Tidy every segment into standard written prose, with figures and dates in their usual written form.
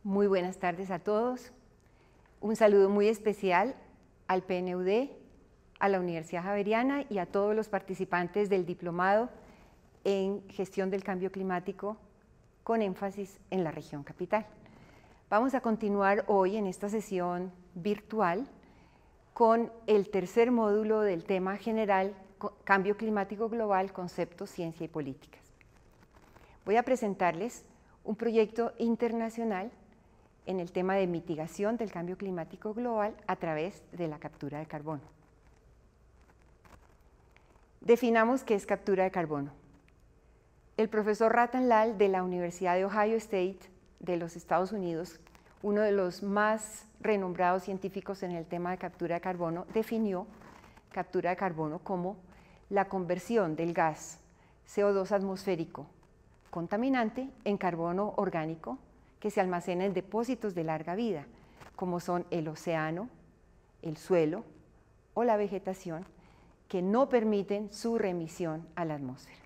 Muy buenas tardes a todos. Un saludo muy especial al PNUD, a la Universidad Javeriana y a todos los participantes del diplomado en Gestión del Cambio Climático con énfasis en la región capital. Vamos a continuar hoy en esta sesión virtual con el tercer módulo del tema general Cambio Climático Global, Conceptos, Ciencia y Políticas. Voy a presentarles un proyecto internacional en el tema de mitigación del cambio climático global a través de la captura de carbono. Definamos qué es captura de carbono. El profesor Ratan Lal de la Universidad de Ohio State de los Estados Unidos, uno de los más renombrados científicos en el tema de captura de carbono, definió captura de carbono como la conversión del gas CO2 atmosférico contaminante en carbono orgánico que se almacena en depósitos de larga vida, como son el océano, el suelo o la vegetación, que no permiten su reemisión a la atmósfera.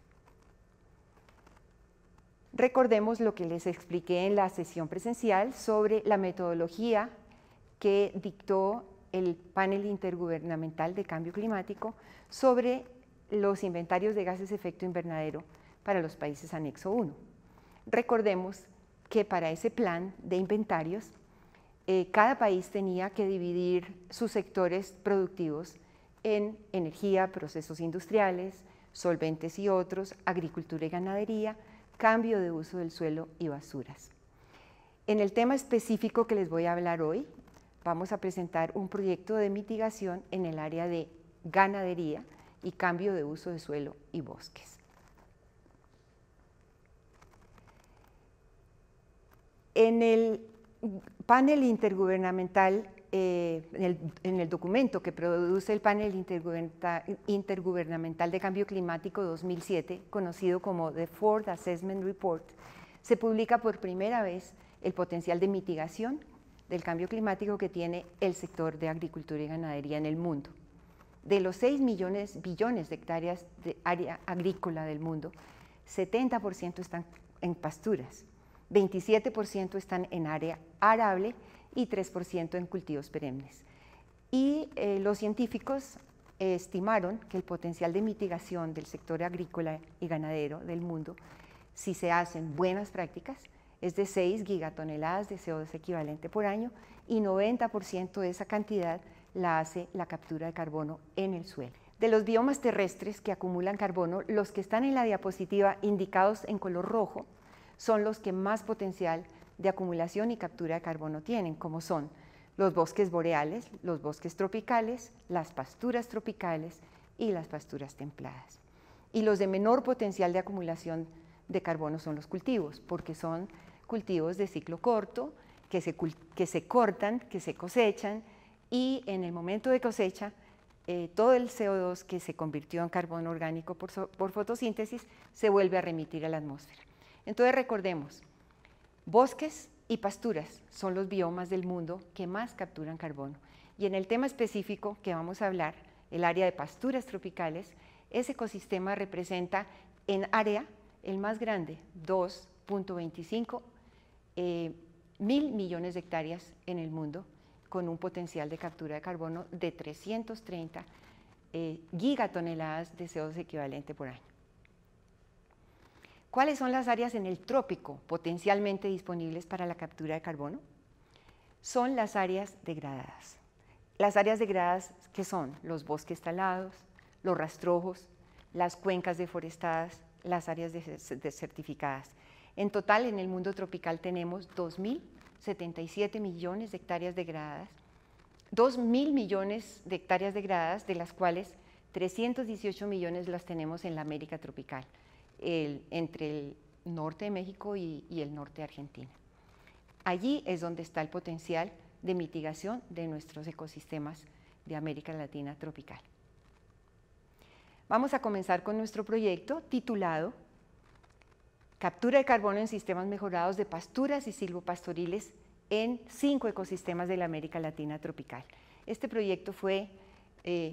Recordemos lo que les expliqué en la sesión presencial sobre la metodología que dictó el panel intergubernamental de cambio climático sobre los inventarios de gases de efecto invernadero para los países anexo 1. Recordemos que para ese plan de inventarios, cada país tenía que dividir sus sectores productivos en energía, procesos industriales, solventes y otros, agricultura y ganadería, cambio de uso del suelo y basuras. En el tema específico que les voy a hablar hoy, vamos a presentar un proyecto de mitigación en el área de ganadería y cambio de uso de suelo y bosques. En el panel intergubernamental, en el documento que produce el panel intergubernamental de cambio climático 2007, conocido como The Fourth Assessment Report, se publica por primera vez el potencial de mitigación del cambio climático que tiene el sector de agricultura y ganadería en el mundo. De los 6 billones de hectáreas de área agrícola del mundo, 70% están en pasturas, 27% están en área arable y 3% en cultivos perennes. Y los científicos estimaron que el potencial de mitigación del sector agrícola y ganadero del mundo, si se hacen buenas prácticas, es de 6 gigatoneladas de CO2 equivalente por año y 90% de esa cantidad la hace la captura de carbono en el suelo. De los biomas terrestres que acumulan carbono, los que están en la diapositiva indicados en color rojo son los que más potencial de acumulación y captura de carbono tienen, como son los bosques boreales, los bosques tropicales, las pasturas tropicales y las pasturas templadas. Y los de menor potencial de acumulación de carbono son los cultivos, porque son cultivos de ciclo corto, que se cortan, que se cosechan, y en el momento de cosecha, todo el CO2 que se convirtió en carbono orgánico por fotosíntesis se vuelve a remitir a la atmósfera. Entonces recordemos, bosques y pasturas son los biomas del mundo que más capturan carbono. Y en el tema específico que vamos a hablar, el área de pasturas tropicales, ese ecosistema representa en área el más grande, 2.25 mil millones de hectáreas en el mundo, con un potencial de captura de carbono de 330 gigatoneladas de CO2 equivalente por año. ¿Cuáles son las áreas en el trópico potencialmente disponibles para la captura de carbono? Son las áreas degradadas. Las áreas degradadas, ¿qué son? Los bosques talados, los rastrojos, las cuencas deforestadas, las áreas desertificadas. En total, en el mundo tropical tenemos 2.077 millones de hectáreas degradadas, 2.000 millones de hectáreas degradadas, de las cuales 318 millones las tenemos en la América tropical, entre el norte de México y el norte de Argentina. Allí es donde está el potencial de mitigación de nuestros ecosistemas de América Latina tropical. Vamos a comenzar con nuestro proyecto titulado Captura de carbono en sistemas mejorados de pasturas y silvopastoriles en 5 ecosistemas de la América Latina tropical. Este proyecto fue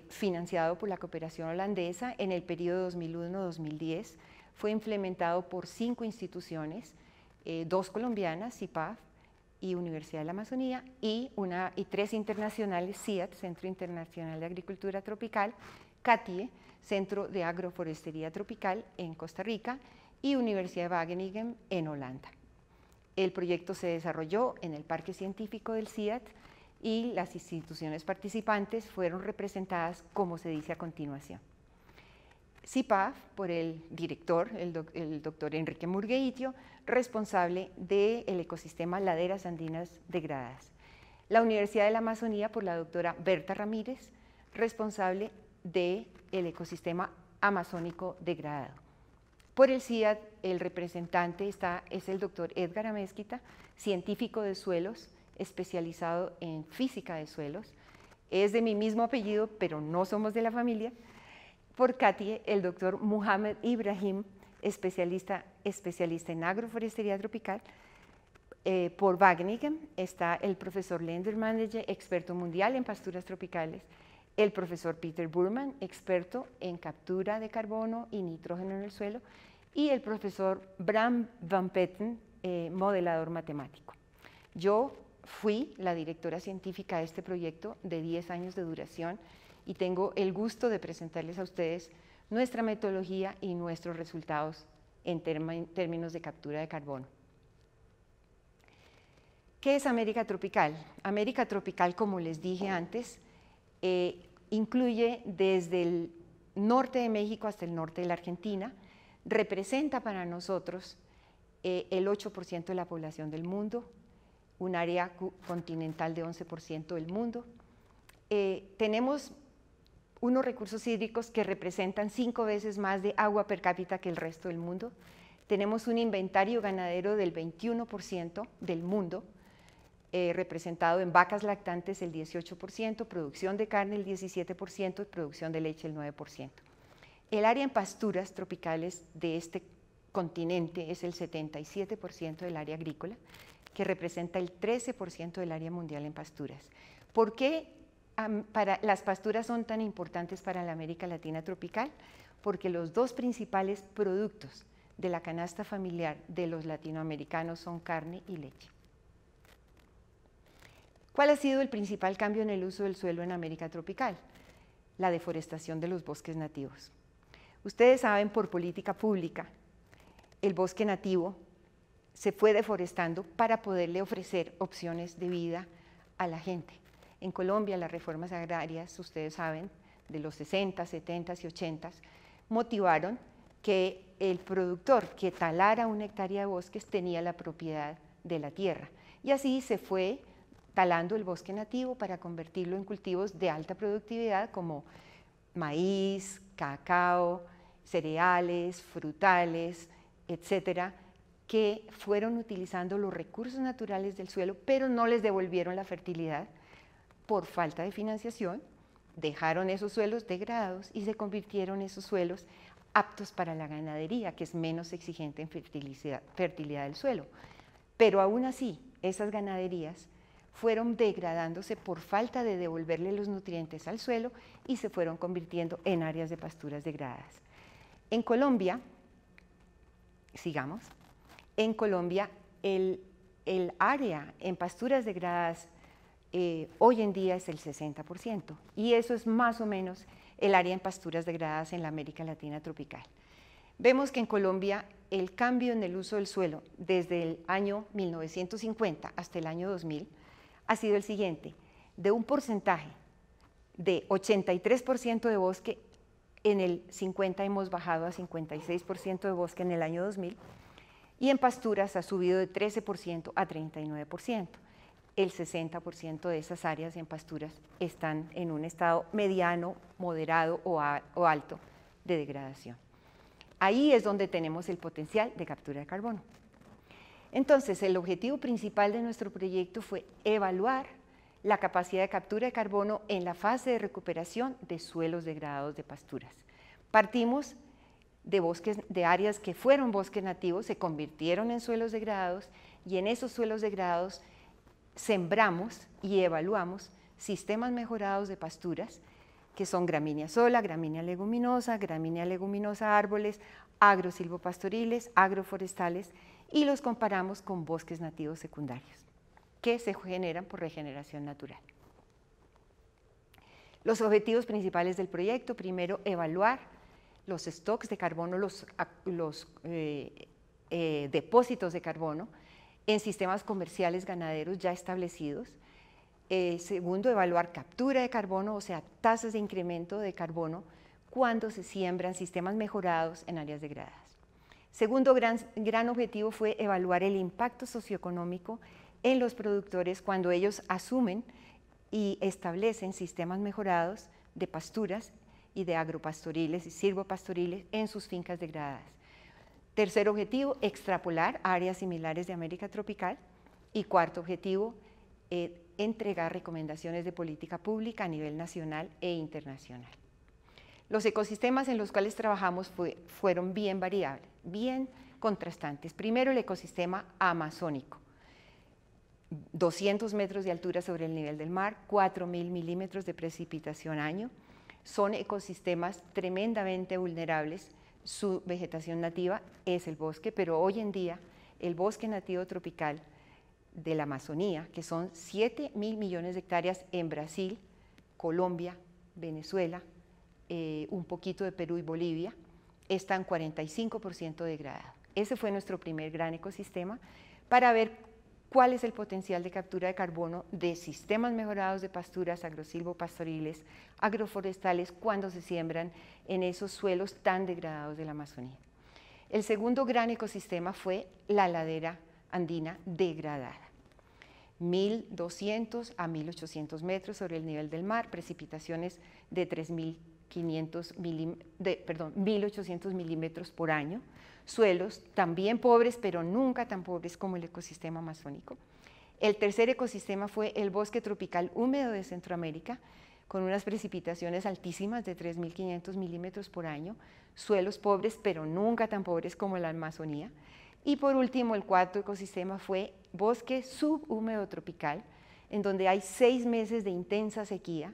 financiado por la cooperación holandesa en el periodo 2001-2010. Fue implementado por 5 instituciones, 2 colombianas, CIPAF, y Universidad de la Amazonía, y 3 internacionales, CIAT, Centro Internacional de Agricultura Tropical, CATIE, Centro de Agroforestería Tropical en Costa Rica, y Universidad de Wageningen en Holanda. El proyecto se desarrolló en el Parque Científico del CIAT y las instituciones participantes fueron representadas como se dice a continuación. CIPAF, por el director, el doctor Enrique Murgueitio, responsable del ecosistema Laderas Andinas Degradadas. La Universidad de la Amazonía, por la doctora Berta Ramírez, responsable del ecosistema amazónico degradado. Por el CIAT, el representante es el doctor Edgar Amezquita, científico de suelos, especializado en física de suelos. Es de mi mismo apellido, pero no somos de la familia. Por CATIE, el doctor Mohamed Ibrahim, especialista en agroforestería tropical. Por Wageningen está el profesor Lendermanager, experto mundial en pasturas tropicales, el profesor Peter Burman, experto en captura de carbono y nitrógeno en el suelo, y el profesor Bram van Petten, modelador matemático. Yo fui la directora científica de este proyecto de 10 años de duración y tengo el gusto de presentarles a ustedes nuestra metodología y nuestros resultados en términos de captura de carbono. ¿Qué es América tropical? América tropical, como les dije antes, incluye desde el norte de México hasta el norte de la Argentina, representa para nosotros el 8% de la población del mundo, un área continental de 11% del mundo. Tenemos unos recursos hídricos que representan 5 veces más de agua per cápita que el resto del mundo. Tenemos un inventario ganadero del 21% del mundo, representado en vacas lactantes el 18%, producción de carne el 17% y producción de leche el 9%. El área en pasturas tropicales de este continente es el 77% del área agrícola, que representa el 13% del área mundial en pasturas. ¿Por qué las pasturas son tan importantes para la América Latina tropical? Porque los 2 principales productos de la canasta familiar de los latinoamericanos son carne y leche. ¿Cuál ha sido el principal cambio en el uso del suelo en América tropical? La deforestación de los bosques nativos. Ustedes saben, por política pública, el bosque nativo se fue deforestando para poderle ofrecer opciones de vida a la gente. En Colombia, las reformas agrarias, ustedes saben, de los 60, 70 y 80, motivaron que el productor que talara 1 hectárea de bosques tenía la propiedad de la tierra. Y así se fue talando el bosque nativo para convertirlo en cultivos de alta productividad como maíz, cacao, cereales, frutales, etcétera, que fueron utilizando los recursos naturales del suelo, pero no les devolvieron la fertilidad por falta de financiación, dejaron esos suelos degradados y se convirtieron esos suelos aptos para la ganadería, que es menos exigente en fertilidad del suelo. Pero aún así, esas ganaderías fueron degradándose por falta de devolverle los nutrientes al suelo y se fueron convirtiendo en áreas de pasturas degradadas. En Colombia, sigamos, en Colombia el área en pasturas degradadas hoy en día es el 60% y eso es más o menos el área en pasturas degradadas en la América Latina tropical. Vemos que en Colombia el cambio en el uso del suelo desde el año 1950 hasta el año 2000 ha sido el siguiente: de un porcentaje de 83% de bosque, en el 50 hemos bajado a 56% de bosque en el año 2000, y en pasturas ha subido de 13% a 39%. El 60% de esas áreas en pasturas están en un estado mediano, moderado o alto de degradación. Ahí es donde tenemos el potencial de captura de carbono. Entonces, el objetivo principal de nuestro proyecto fue evaluar la capacidad de captura de carbono en la fase de recuperación de suelos degradados de pasturas. Partimos de áreas que fueron bosques nativos, se convirtieron en suelos degradados y en esos suelos degradados sembramos y evaluamos sistemas mejorados de pasturas que son gramínea sola, gramínea leguminosa árboles, agrosilvopastoriles, agroforestales, y los comparamos con bosques nativos secundarios. que se generan por regeneración natural. Los objetivos principales del proyecto: primero, evaluar los stocks de carbono, los depósitos de carbono en sistemas comerciales ganaderos ya establecidos. Segundo, evaluar captura de carbono, o sea, tasas de incremento de carbono cuando se siembran sistemas mejorados en áreas degradadas. Segundo gran objetivo fue evaluar el impacto socioeconómico en los productores cuando ellos asumen y establecen sistemas mejorados de pasturas y de agropastoriles y silvopastoriles en sus fincas degradadas. Tercer objetivo, extrapolar a áreas similares de América tropical. Y cuarto objetivo, entregar recomendaciones de política pública a nivel nacional e internacional. Los ecosistemas en los cuales trabajamos fueron bien variables, bien contrastantes. Primero, el ecosistema amazónico, 200 metros de altura sobre el nivel del mar, 4.000 milímetros de precipitación año. Son ecosistemas tremendamente vulnerables. Su vegetación nativa es el bosque, pero hoy en día el bosque nativo tropical de la Amazonía, que son 7.000 millones de hectáreas en Brasil, Colombia, Venezuela, un poquito de Perú y Bolivia, están 45% degradados. Ese fue nuestro primer gran ecosistema para ver cuál es el potencial de captura de carbono de sistemas mejorados de pasturas, agrosilvopastoriles, agroforestales, cuando se siembran en esos suelos tan degradados de la Amazonía. El segundo gran ecosistema fue la ladera andina degradada, 1.200 a 1.800 metros sobre el nivel del mar, precipitaciones de 1.800 milímetros por año, suelos también pobres, pero nunca tan pobres como el ecosistema amazónico. El tercer ecosistema fue el bosque tropical húmedo de Centroamérica, con unas precipitaciones altísimas de 3.500 milímetros por año, suelos pobres, pero nunca tan pobres como la Amazonía. Y por último, el cuarto ecosistema fue bosque subhúmedo tropical, en donde hay 6 meses de intensa sequía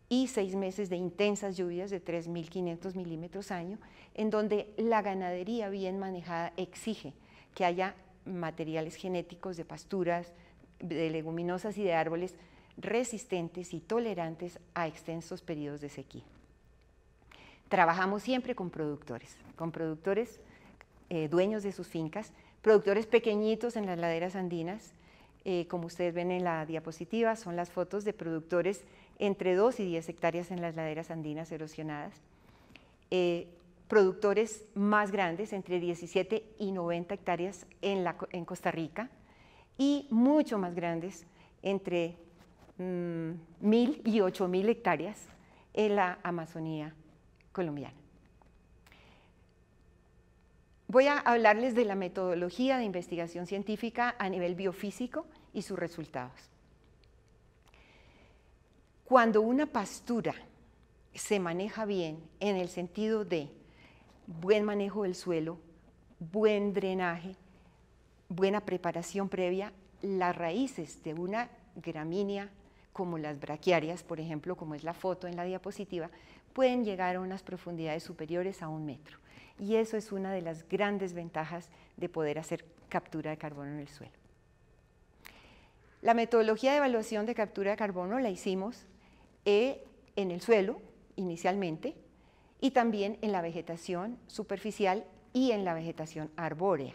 y 6 meses de intensas lluvias de 3.500 milímetros año, en donde la ganadería bien manejada exige que haya materiales genéticos de pasturas, de leguminosas y de árboles resistentes y tolerantes a extensos periodos de sequía. Trabajamos siempre con productores dueños de sus fincas, productores pequeñitos en las laderas andinas. Como ustedes ven en la diapositiva, son las fotos de productores entre 2 y 10 hectáreas en las laderas andinas erosionadas. Productores más grandes, entre 17 y 90 hectáreas en Costa Rica, y mucho más grandes, entre 1.000 y 8.000 hectáreas en la Amazonía colombiana. Voy a hablarles de la metodología de investigación científica a nivel biofísico y sus resultados. Cuando una pastura se maneja bien en el sentido de buen manejo del suelo, buen drenaje, buena preparación previa, las raíces de una gramínea como las braquiarias, por ejemplo, como es la foto en la diapositiva, pueden llegar a unas profundidades superiores a 1 metro. Y eso es una de las grandes ventajas de poder hacer captura de carbono en el suelo. La metodología de evaluación de captura de carbono la hicimos en el suelo inicialmente y también en la vegetación superficial y en la vegetación arbórea.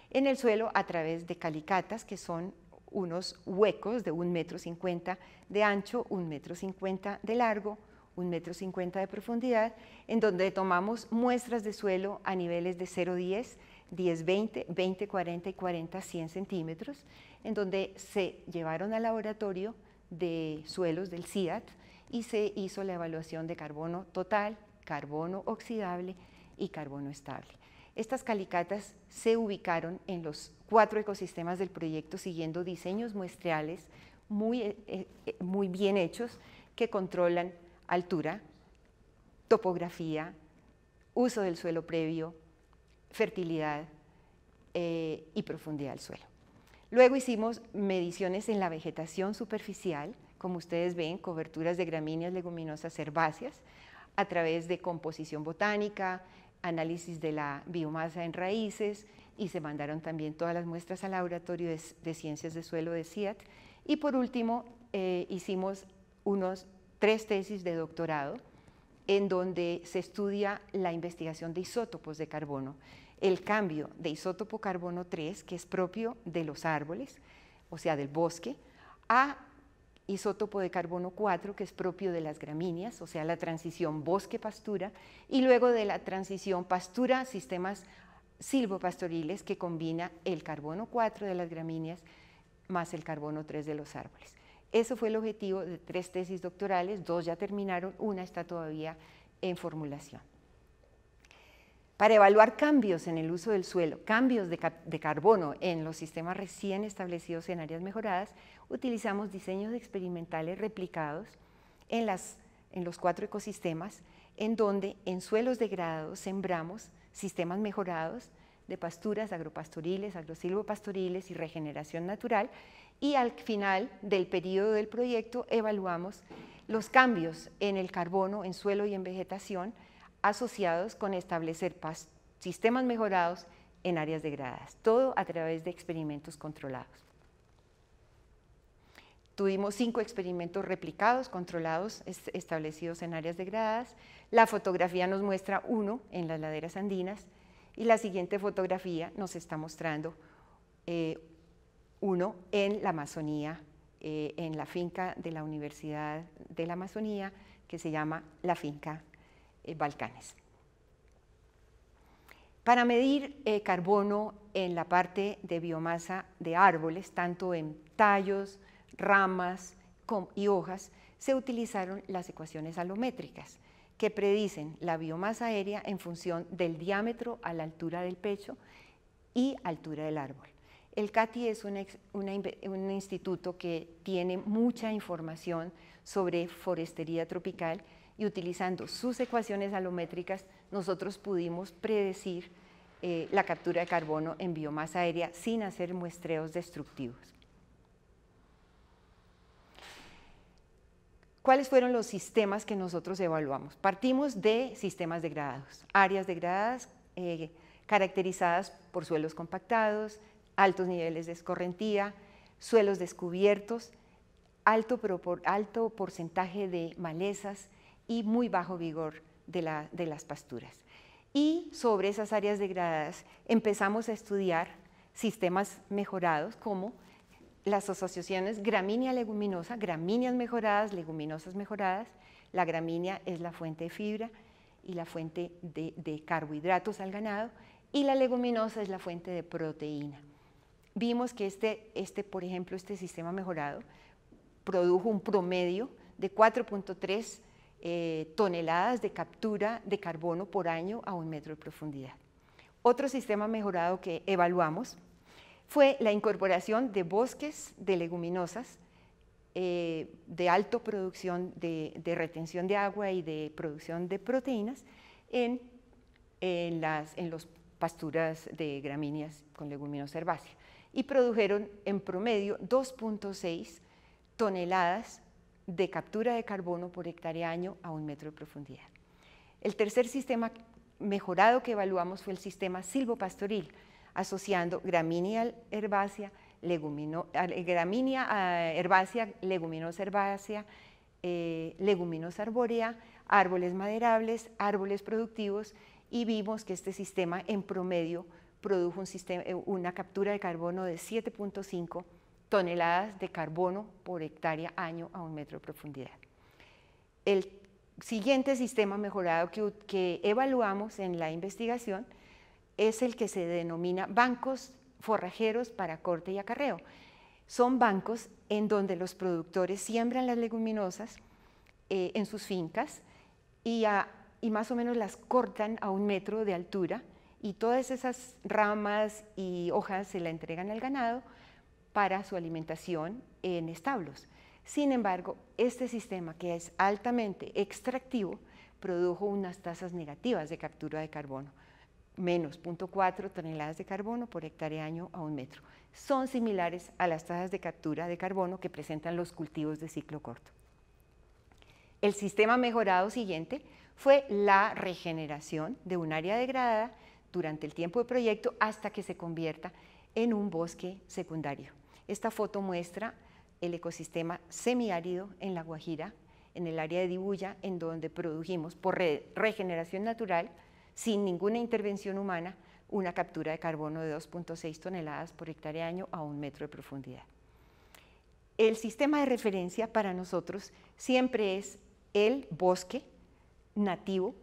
En el suelo a través de calicatas, que son unos huecos de 1,50 m de ancho, 1,50 m de largo, 1,50 m de profundidad, en donde tomamos muestras de suelo a niveles de 0,10, 10-20, 20-40 y 40-100 centímetros, en donde se llevaron al laboratorio de suelos del CIAT y se hizo la evaluación de carbono total, carbono oxidable y carbono estable. Estas calicatas se ubicaron en los 4 ecosistemas del proyecto siguiendo diseños muestreales muy bien hechos que controlan altura, topografía, uso del suelo previo, fertilidad y profundidad del suelo. Luego hicimos mediciones en la vegetación superficial, como ustedes ven, coberturas de gramíneas, leguminosas, herbáceas, a través de composición botánica, análisis de la biomasa en raíces, y se mandaron también todas las muestras al laboratorio de ciencias de suelo de CIAT. Y por último, hicimos 3 tesis de doctorado en donde se estudia la investigación de isótopos de carbono, el cambio de isótopo carbono 3, que es propio de los árboles, o sea, del bosque, a isótopo de carbono 4, que es propio de las gramíneas, o sea, la transición bosque-pastura, y luego de la transición pastura-sistemas silvopastoriles, que combina el carbono 4 de las gramíneas más el carbono 3 de los árboles. Eso fue el objetivo de 3 tesis doctorales, 2 ya terminaron, una está todavía en formulación. Para evaluar cambios en el uso del suelo, cambios de carbono en los sistemas recién establecidos en áreas mejoradas, utilizamos diseños experimentales replicados en los 4 ecosistemas, en donde en suelos degradados sembramos sistemas mejorados de pasturas agropastoriles, agrosilvopastoriles y regeneración natural, y al final del periodo del proyecto evaluamos los cambios en el carbono, en suelo y en vegetación asociados con establecer sistemas mejorados en áreas degradadas, todo a través de experimentos controlados. Tuvimos 5 experimentos replicados, controlados, establecidos en áreas degradadas. La fotografía nos muestra uno en las laderas andinas y la siguiente fotografía nos está mostrando uno en la Amazonía, en la finca de la Universidad de la Amazonía, que se llama la finca Balcanes. Para medir carbono en la parte de biomasa de árboles, tanto en tallos, ramas y hojas, se utilizaron las ecuaciones alométricas, que predicen la biomasa aérea en función del diámetro a la altura del pecho y altura del árbol. El CATI es un instituto que tiene mucha información sobre forestería tropical, y utilizando sus ecuaciones alométricas nosotros pudimos predecir la captura de carbono en biomasa aérea sin hacer muestreos destructivos. ¿Cuáles fueron los sistemas que nosotros evaluamos? Partimos de sistemas degradados, áreas degradadas caracterizadas por suelos compactados, altos niveles de escorrentía, suelos descubiertos, alto porcentaje de malezas y muy bajo vigor de las pasturas. Y sobre esas áreas degradadas empezamos a estudiar sistemas mejorados como las asociaciones gramínea-leguminosa, gramíneas mejoradas, leguminosas mejoradas. La gramínea es la fuente de fibra y la fuente de carbohidratos al ganado, y la leguminosa es la fuente de proteína. Vimos que por ejemplo, este sistema mejorado produjo un promedio de 4.3 toneladas de captura de carbono por año a 1 metro de profundidad. Otro sistema mejorado que evaluamos fue la incorporación de bosques de leguminosas de alta producción de retención de agua y de producción de proteínas en las pasturas de gramíneas con leguminosa herbácea, y produjeron en promedio 2.6 toneladas de captura de carbono por hectárea año a 1 metro de profundidad. El tercer sistema mejorado que evaluamos fue el sistema silvopastoril, asociando gramínea herbácea, leguminosa herbácea, leguminosa arbórea, árboles maderables, árboles productivos, y vimos que este sistema en promedio produjo una captura de carbono de 7.5 toneladas de carbono por hectárea año a 1 metro de profundidad. El siguiente sistema mejorado que evaluamos en la investigación es el que se denomina bancos forrajeros para corte y acarreo. Son bancos en donde los productores siembran las leguminosas en sus fincas y más o menos las cortan a 1 metro de altura, y todas esas ramas y hojas se la entregan al ganado para su alimentación en establos. Sin embargo, este sistema, que es altamente extractivo, produjo unas tasas negativas de captura de carbono, menos 0.4 toneladas de carbono por hectárea año a 1 metro. Son similares a las tasas de captura de carbono que presentan los cultivos de ciclo corto. El sistema mejorado siguiente fue la regeneración de un área degradada durante el tiempo de proyecto hasta que se convierta en un bosque secundario. Esta foto muestra el ecosistema semiárido en La Guajira, en el área de Dibuya, en donde produjimos por regeneración natural, sin ninguna intervención humana, una captura de carbono de 2.6 toneladas por hectárea año a 1 metro de profundidad. El sistema de referencia para nosotros siempre es el bosque nativo,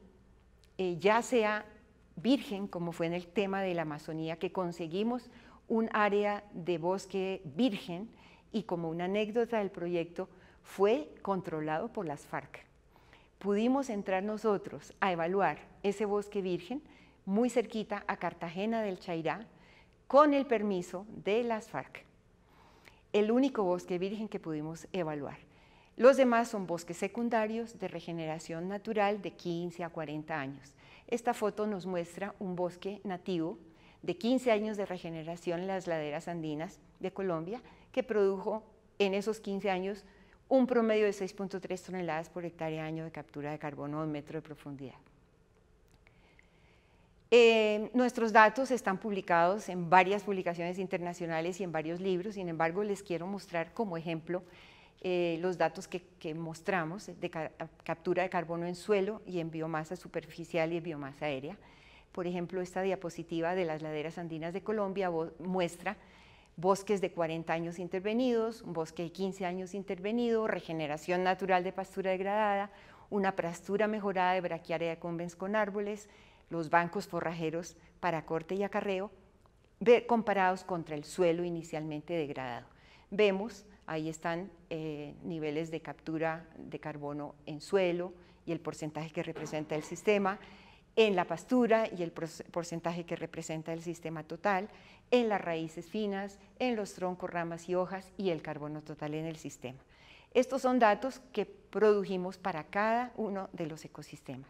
ya sea virgen, como fue en el tema de la Amazonía, que conseguimos un área de bosque virgen y como una anécdota del proyecto fue controlado por las FARC. Pudimos entrar nosotros a evaluar ese bosque virgen muy cerquita a Cartagena del Chairá con el permiso de las FARC. El único bosque virgen que pudimos evaluar. Los demás son bosques secundarios de regeneración natural de 15 a 40 años. Esta foto nos muestra un bosque nativo de 15 años de regeneración en las laderas andinas de Colombia, que produjo en esos 15 años un promedio de 6.3 toneladas por hectárea año de captura de carbono a 1 metro de profundidad. Nuestros datos están publicados en varias publicaciones internacionales y en varios libros, sin embargo les quiero mostrar como ejemplo los datos que mostramos de captura de carbono en suelo y en biomasa superficial y en biomasa aérea. Por ejemplo, esta diapositiva de las laderas andinas de Colombia muestra bosques de 40 años intervenidos, un bosque de 15 años intervenido, regeneración natural de pastura degradada, una pastura mejorada de braquiaria decumbens con árboles, los bancos forrajeros para corte y acarreo, comparados contra el suelo inicialmente degradado. Vemos, ahí están niveles de captura de carbono en suelo y el porcentaje que representa el sistema, en la pastura y el porcentaje que representa el sistema total, en las raíces finas, en los troncos, ramas y hojas y el carbono total en el sistema. Estos son datos que produjimos para cada uno de los ecosistemas.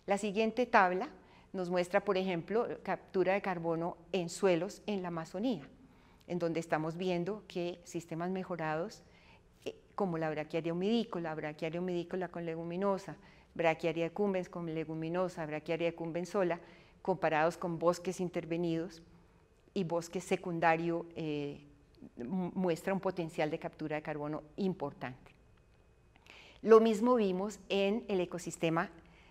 La siguiente tabla nos muestra, por ejemplo, captura de carbono en suelos en la Amazonía, en donde estamos viendo que sistemas mejorados como la braquiaria humidícola con leguminosa, braquiaria decumbens con leguminosa, braquiaria decumbens sola, comparados con bosques intervenidos y bosque secundario, muestra un potencial de captura de carbono importante. Lo mismo vimos en el ecosistema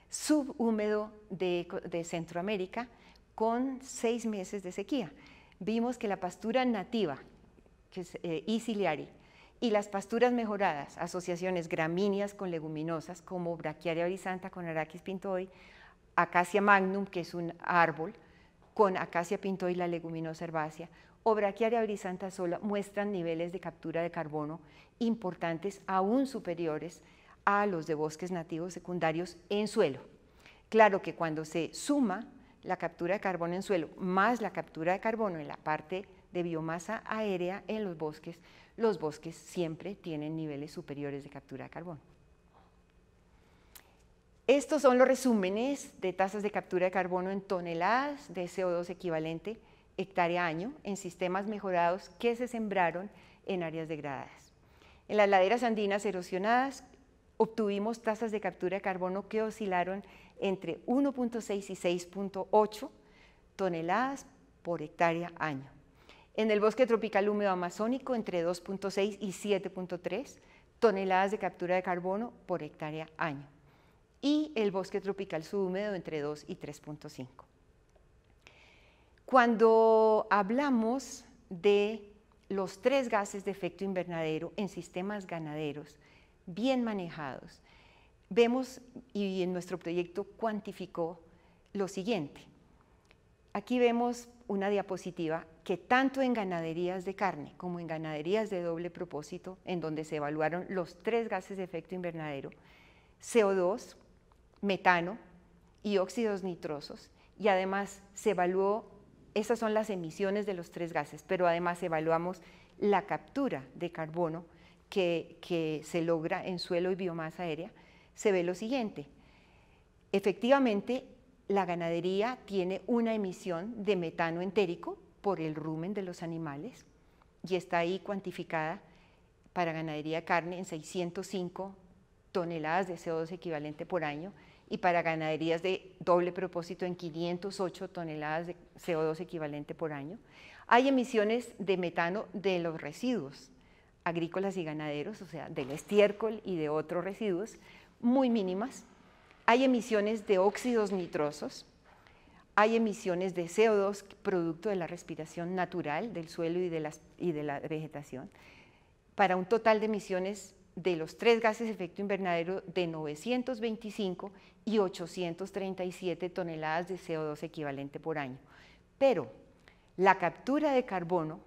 subhúmedo de Centroamérica con 6 meses de sequía. Vimos que la pastura nativa, que es ciliari, y las pasturas mejoradas, asociaciones gramíneas con leguminosas como Brachiaria brisanta con Arachis pintoi, Acacia magnum, que es un árbol, con Acacia pintoi, la leguminosa herbácea, o Brachiaria brisanta sola, muestran niveles de captura de carbono importantes, aún superiores a los de bosques nativos secundarios en suelo. Claro que cuando se suma la captura de carbono en suelo más la captura de carbono en la parte de biomasa aérea en los bosques siempre tienen niveles superiores de captura de carbono. Estos son los resúmenes de tasas de captura de carbono en toneladas de CO2 equivalente hectárea año en sistemas mejorados que se sembraron en áreas degradadas. En las laderas andinas erosionadas obtuvimos tasas de captura de carbono que oscilaron entre 1.6 y 6.8 toneladas por hectárea año. En el bosque tropical húmedo amazónico, entre 2.6 y 7.3 toneladas de captura de carbono por hectárea año. Y el bosque tropical subhúmedo, entre 2 y 3.5. Cuando hablamos de los 3 gases de efecto invernadero en sistemas ganaderos bien manejados, vemos, y en nuestro proyecto cuantificó lo siguiente. Aquí vemos una diapositiva que tanto en ganaderías de carne como en ganaderías de doble propósito, en donde se evaluaron los 3 gases de efecto invernadero, CO2, metano y óxidos nitrosos, y además se evaluó, esas son las emisiones de los 3 gases, pero además evaluamos la captura de carbono que se logra en suelo y biomasa aérea. Se ve lo siguiente: efectivamente la ganadería tiene una emisión de metano entérico por el rumen de los animales y está ahí cuantificada para ganadería de carne en 605 toneladas de CO2 equivalente por año, y para ganaderías de doble propósito en 508 toneladas de CO2 equivalente por año. Hay emisiones de metano de los residuos agrícolas y ganaderos, o sea, del estiércol y de otros residuos, muy mínimas. Hay emisiones de óxidos nitrosos, hay emisiones de CO2 producto de la respiración natural del suelo y de la vegetación, para un total de emisiones de los 3 gases de efecto invernadero de 925 y 837 toneladas de CO2 equivalente por año. Pero la captura de carbono,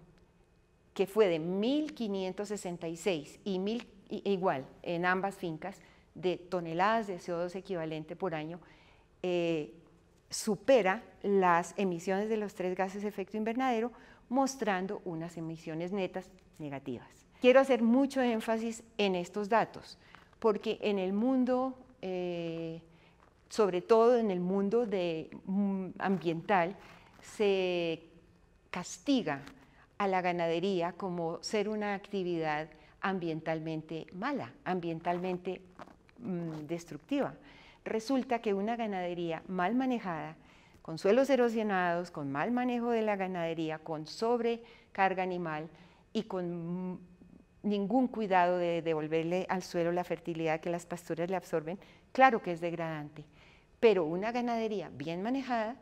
que fue de 1.566 y igual en ambas fincas, de toneladas de CO2 equivalente por año, supera las emisiones de los 3 gases de efecto invernadero, mostrando unas emisiones netas negativas. Quiero hacer mucho énfasis en estos datos, porque en el mundo, sobre todo en el mundo ambiental, se castiga a la ganadería como ser una actividad ambientalmente mala, ambientalmente destructiva. Resulta que una ganadería mal manejada, con suelos erosionados, con mal manejo de la ganadería, con sobrecarga animal y con ningún cuidado de devolverle al suelo la fertilidad que las pasturas le absorben, claro que es degradante. Pero una ganadería bien manejada,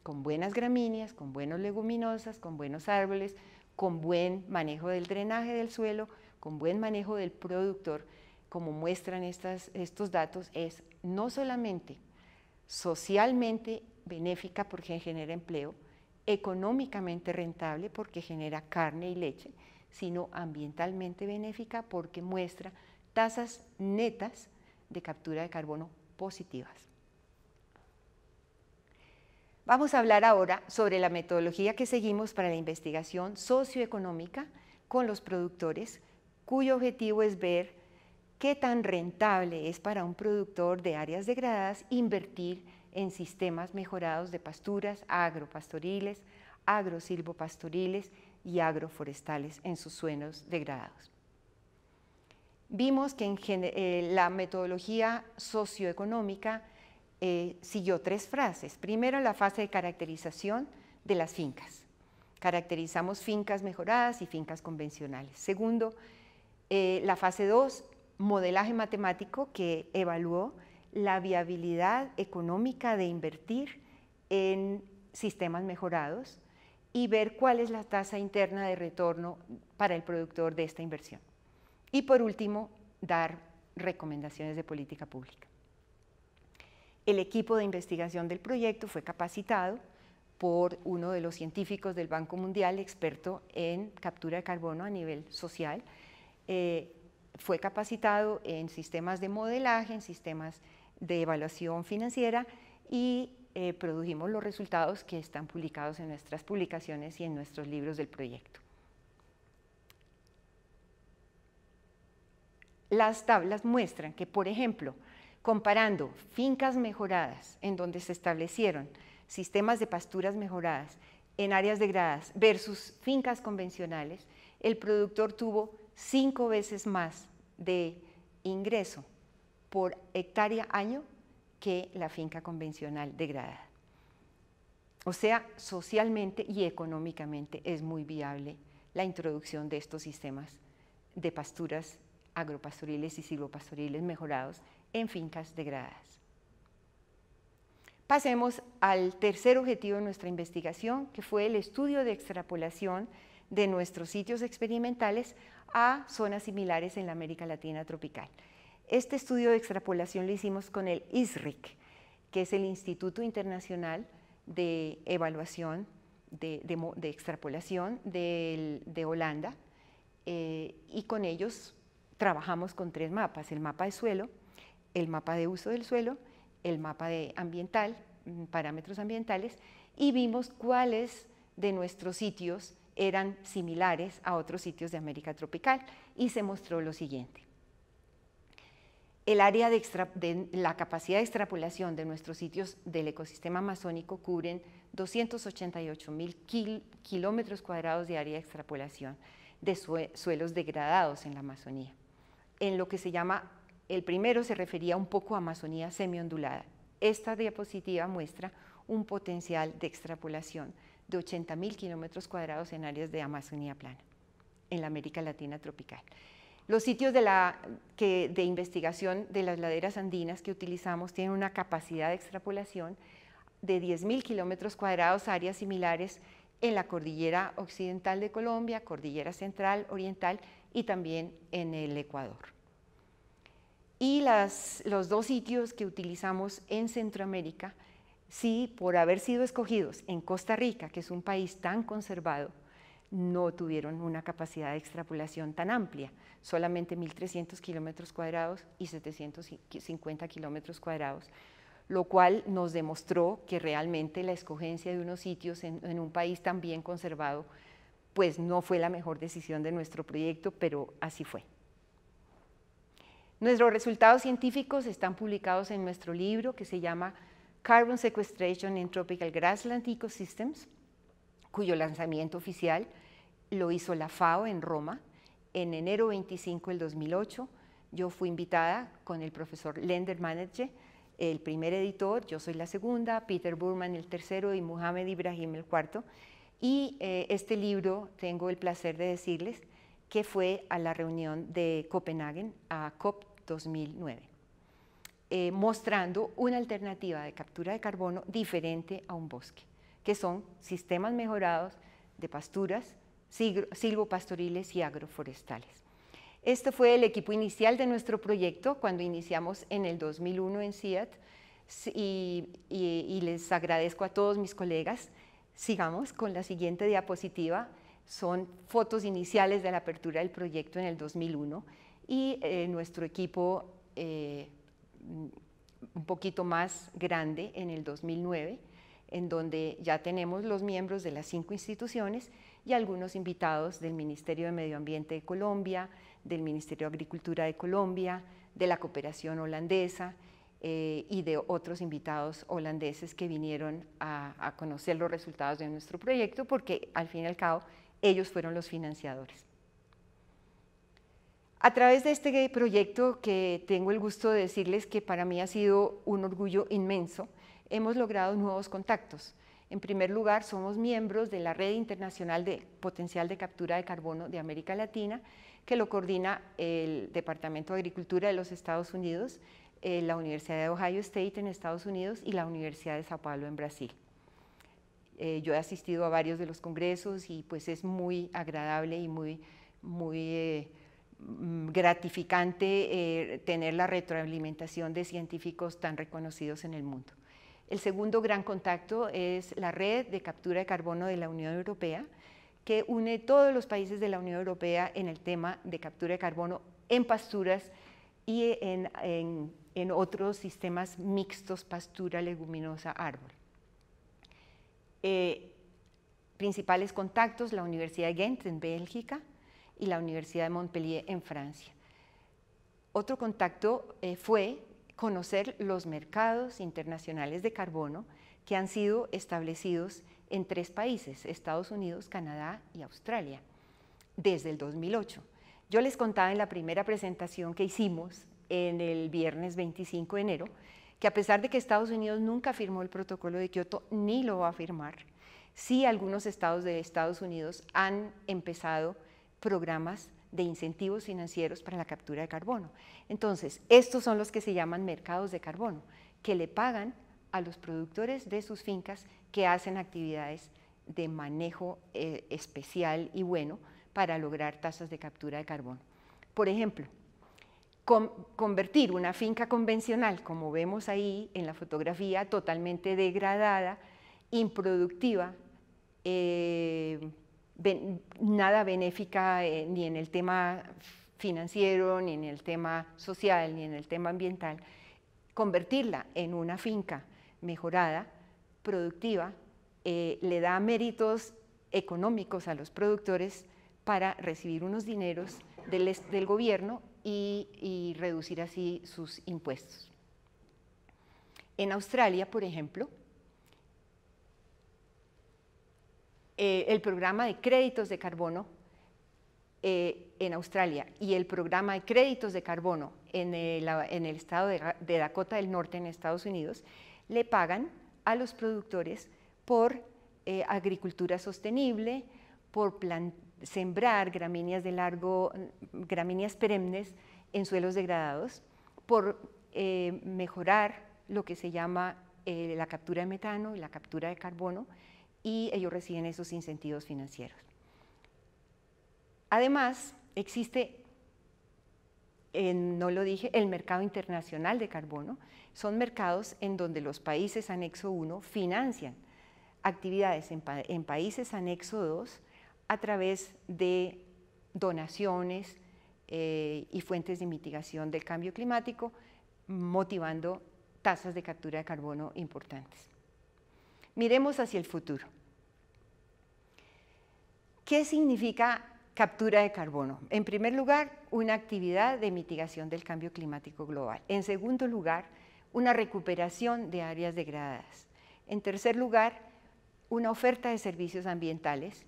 con buenas gramíneas, con buenas leguminosas, con buenos árboles, con buen manejo del drenaje del suelo, con buen manejo del productor, como muestran estos datos, es no solamente socialmente benéfica porque genera empleo, económicamente rentable porque genera carne y leche, sino ambientalmente benéfica porque muestra tasas netas de captura de carbono positivas. Vamos a hablar ahora sobre la metodología que seguimos para la investigación socioeconómica con los productores, cuyo objetivo es ver qué tan rentable es para un productor de áreas degradadas invertir en sistemas mejorados de pasturas agropastoriles, agrosilvopastoriles y agroforestales en sus suelos degradados. Vimos que la metodología socioeconómica siguió 3 fases. Primero, la fase de caracterización de las fincas. Caracterizamos fincas mejoradas y fincas convencionales. Segundo, la fase 2, modelaje matemático, que evaluó la viabilidad económica de invertir en sistemas mejorados y ver cuál es la tasa interna de retorno para el productor de esta inversión. Y por último, dar recomendaciones de política pública. El equipo de investigación del proyecto fue capacitado por uno de los científicos del Banco Mundial, experto en captura de carbono a nivel social. Fue capacitado en sistemas de modelaje, en sistemas de evaluación financiera y produjimos los resultados que están publicados en nuestras publicaciones y en nuestros libros del proyecto. Las tablas muestran que, por ejemplo, comparando fincas mejoradas en donde se establecieron sistemas de pasturas mejoradas en áreas degradadas versus fincas convencionales, el productor tuvo 5 veces más de ingreso por hectárea año que la finca convencional degradada. O sea, socialmente y económicamente es muy viable la introducción de estos sistemas de pasturas agropastoriles y silvopastoriles mejorados en fincas degradadas. Pasemos al tercer objetivo de nuestra investigación, que fue el estudio de extrapolación de nuestros sitios experimentales a zonas similares en la América Latina tropical. Este estudio de extrapolación lo hicimos con el ISRIC, que es el Instituto Internacional de Evaluación de Extrapolación de Holanda, y con ellos trabajamos con 3 mapas: el mapa de suelo, el mapa de uso del suelo, el mapa ambiental, parámetros ambientales, y vimos cuáles de nuestros sitios eran similares a otros sitios de América tropical, y se mostró lo siguiente. El área de la capacidad de extrapolación de nuestros sitios del ecosistema amazónico cubren 288.000 kilómetros cuadrados de área de extrapolación de suelos degradados en la Amazonía. En lo que se llama El primero se refería un poco a Amazonía semiondulada. Esta diapositiva muestra un potencial de extrapolación de 80.000 kilómetros cuadrados en áreas de Amazonía plana, en la América Latina tropical. Los sitios de investigación de las laderas andinas que utilizamos tienen una capacidad de extrapolación de 10.000 kilómetros cuadrados, áreas similares en la cordillera occidental de Colombia, cordillera central, oriental y también en el Ecuador. Y los dos sitios que utilizamos en Centroamérica, sí, por haber sido escogidos en Costa Rica, que es un país tan conservado, no tuvieron una capacidad de extrapolación tan amplia, solamente 1.300 kilómetros cuadrados y 750 kilómetros cuadrados, lo cual nos demostró que realmente la escogencia de unos sitios en un país tan bien conservado, pues no fue la mejor decisión de nuestro proyecto, pero así fue. Nuestros resultados científicos están publicados en nuestro libro que se llama Carbon Sequestration in Tropical Grassland Ecosystems, cuyo lanzamiento oficial lo hizo la FAO en Roma en enero 25 del 2008. Yo fui invitada con el profesor Lender Manerje, el primer editor, yo soy la segunda, Peter Burman el tercero y Mohamed Ibrahim el cuarto. Y este libro, tengo el placer de decirles que fue a la reunión de Copenhague, a COP 2009, mostrando una alternativa de captura de carbono diferente a un bosque, que son sistemas mejorados de pasturas, silvopastoriles y agroforestales. Este fue el equipo inicial de nuestro proyecto cuando iniciamos en el 2001 en CIAT y les agradezco a todos mis colegas. Sigamos con la siguiente diapositiva. Son fotos iniciales de la apertura del proyecto en el 2001 y nuestro equipo un poquito más grande en el 2009, en donde ya tenemos los miembros de las 5 instituciones y algunos invitados del Ministerio de Medio Ambiente de Colombia, del Ministerio de Agricultura de Colombia, de la cooperación holandesa y de otros invitados holandeses que vinieron a conocer los resultados de nuestro proyecto, porque al fin y al cabo ellos fueron los financiadores. A través de este proyecto, que tengo el gusto de decirles que para mí ha sido un orgullo inmenso, hemos logrado nuevos contactos. En primer lugar, somos miembros de la Red Internacional de Potencial de Captura de Carbono de América Latina, que lo coordina el Departamento de Agricultura de los Estados Unidos, la Universidad de Ohio State en Estados Unidos y la Universidad de Sao Paulo en Brasil. Yo he asistido a varios de los congresos y pues es muy agradable y muy gratificante tener la retroalimentación de científicos tan reconocidos en el mundo. El segundo gran contacto es la red de captura de carbono de la Unión Europea, que une todos los países de la Unión Europea en el tema de captura de carbono en pasturas y en otros sistemas mixtos, pastura, leguminosa, árbol. Principales contactos, la Universidad de Ghent en Bélgica y la Universidad de Montpellier en Francia. Otro contacto fue conocer los mercados internacionales de carbono que han sido establecidos en 3 países, Estados Unidos, Canadá y Australia, desde el 2008. Yo les contaba en la primera presentación que hicimos en el viernes 25 de enero, que a pesar de que Estados Unidos nunca firmó el protocolo de Kioto ni lo va a firmar, sí algunos estados de Estados Unidos han empezado programas de incentivos financieros para la captura de carbono. Entonces, estos son los que se llaman mercados de carbono, que le pagan a los productores de sus fincas que hacen actividades de manejo especial y bueno para lograr tasas de captura de carbono. Por ejemplo, convertir una finca convencional, como vemos ahí en la fotografía, totalmente degradada, improductiva, nada benéfica ni en el tema financiero, ni en el tema social, ni en el tema ambiental, convertirla en una finca mejorada, productiva, le da méritos económicos a los productores para recibir unos dineros del gobierno y reducir así sus impuestos. En Australia, por ejemplo, el programa de créditos de carbono en Australia y el programa de créditos de carbono en el estado de Dakota del Norte en Estados Unidos, le pagan a los productores por agricultura sostenible, por sembrar gramíneas gramíneas perennes en suelos degradados, por mejorar lo que se llama la captura de metano y la captura de carbono, y ellos reciben esos incentivos financieros. Además, existe, no lo dije, el mercado internacional de carbono. Son mercados en donde los países anexo 1 financian actividades en países anexo 2 a través de donaciones y fuentes de mitigación del cambio climático, motivando tasas de captura de carbono importantes. Miremos hacia el futuro. ¿Qué significa captura de carbono? En primer lugar, una actividad de mitigación del cambio climático global. En segundo lugar, una recuperación de áreas degradadas. En tercer lugar, una oferta de servicios ambientales.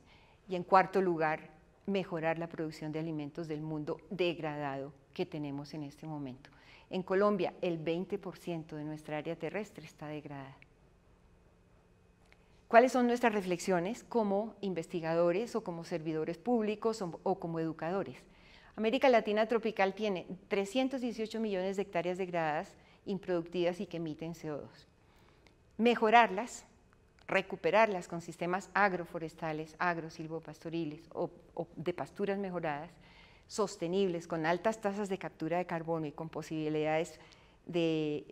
Y en cuarto lugar, mejorar la producción de alimentos del mundo degradado que tenemos en este momento. En Colombia, el 20% de nuestra área terrestre está degradada. ¿Cuáles son nuestras reflexiones como investigadores o como servidores públicos o como educadores? América Latina tropical tiene 318 millones de hectáreas degradadas, improductivas y que emiten CO2. Mejorarlas, recuperarlas con sistemas agroforestales, agrosilvopastoriles o de pasturas mejoradas, sostenibles, con altas tasas de captura de carbono y con posibilidades de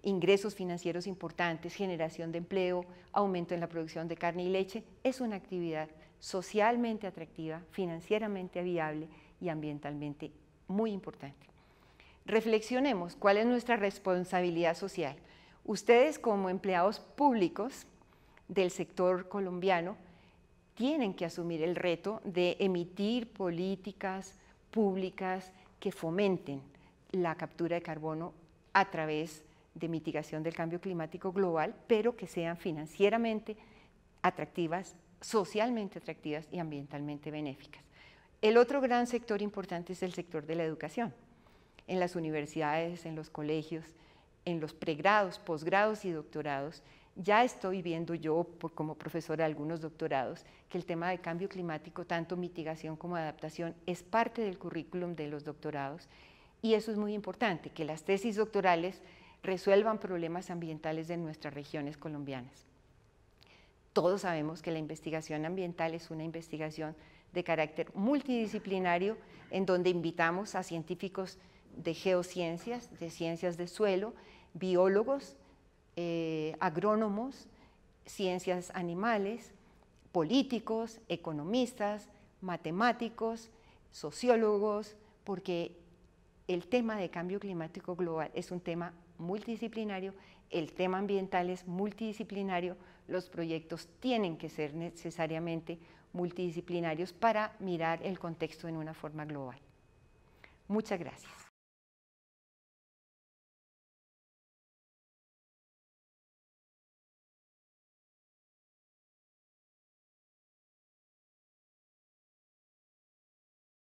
ingresos financieros importantes, generación de empleo, aumento en la producción de carne y leche, es una actividad socialmente atractiva, financieramente viable y ambientalmente muy importante. Reflexionemos cuál es nuestra responsabilidad social. Ustedes como empleados públicos del sector colombiano tienen que asumir el reto de emitir políticas públicas que fomenten la captura de carbono a través de mitigación del cambio climático global, pero que sean financieramente atractivas, socialmente atractivas y ambientalmente benéficas. El otro gran sector importante es el sector de la educación. En las universidades, en los colegios, en los pregrados, posgrados y doctorados, ya estoy viendo yo, como profesora de algunos doctorados, que el tema de cambio climático, tanto mitigación como adaptación, es parte del currículum de los doctorados, y eso es muy importante, que las tesis doctorales resuelvan problemas ambientales de nuestras regiones colombianas. Todos sabemos que la investigación ambiental es una investigación de carácter multidisciplinario, en donde invitamos a científicos de geociencias, de ciencias de suelo, biólogos, agrónomos, ciencias animales, políticos, economistas, matemáticos, sociólogos, porque el tema de cambio climático global es un tema multidisciplinario, el tema ambiental es multidisciplinario, los proyectos tienen que ser necesariamente multidisciplinarios para mirar el contexto en una forma global. Muchas gracias.